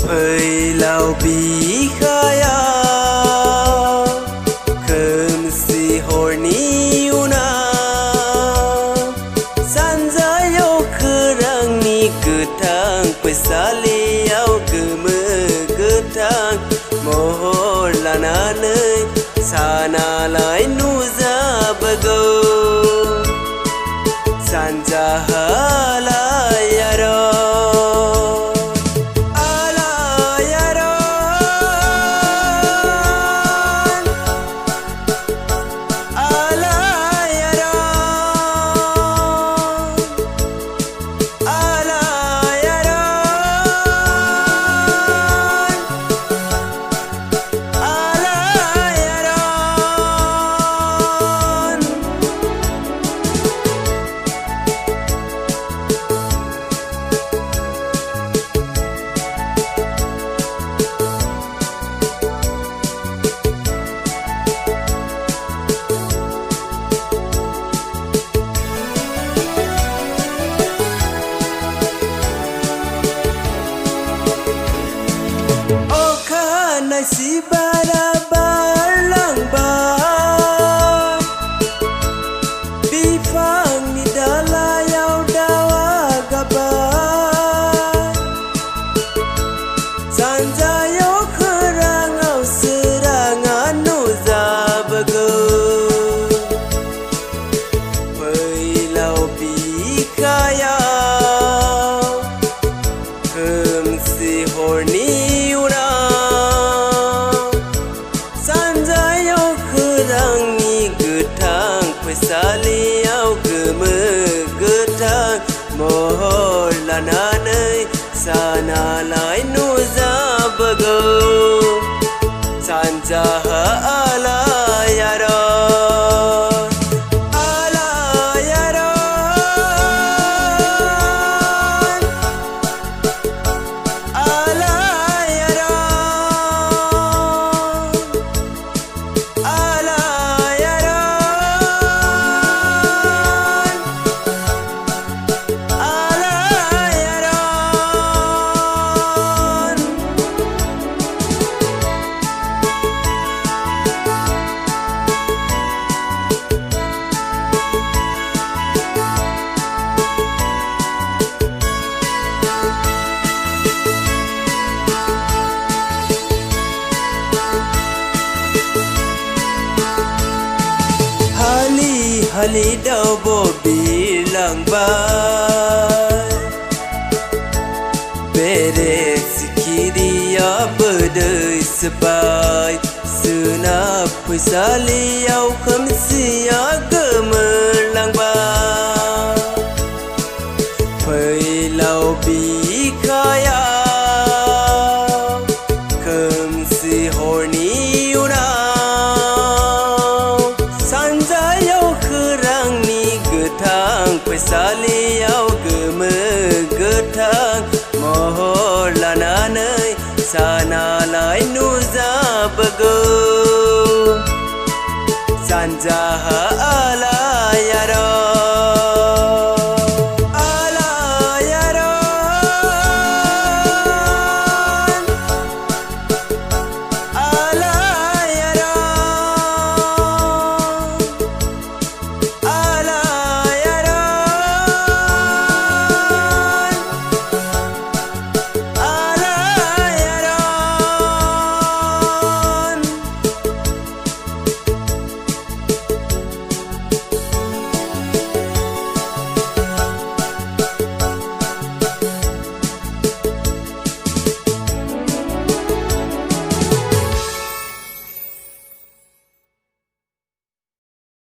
फैलाव बिखाया खोमसि हरनि उनाव सानजायाव खोरांनि गोथां फैसालियाव गोमो गोथां महर लानानै सानालाय नुजाबोगौ सानजाहालाय si bara barlangbay bifangni dalayaw dawagabay sanjayaw kerangaw serangan nuzabagay failaw bikayaw kemsi horni फैसालियाव गोमो गोथां महर लानानै सानालाय नुजाबोगौ सानजाहा hali daw birlangbay bere sikiriya bedai sebai senap fैसालियाव खोमसिया गोमोरलांबाय फैलाव बिखाया खोमसि हरनि फैसालियाव गोमो गोथां महर लानानै सानालाय नुजाबोगौ सानजाहा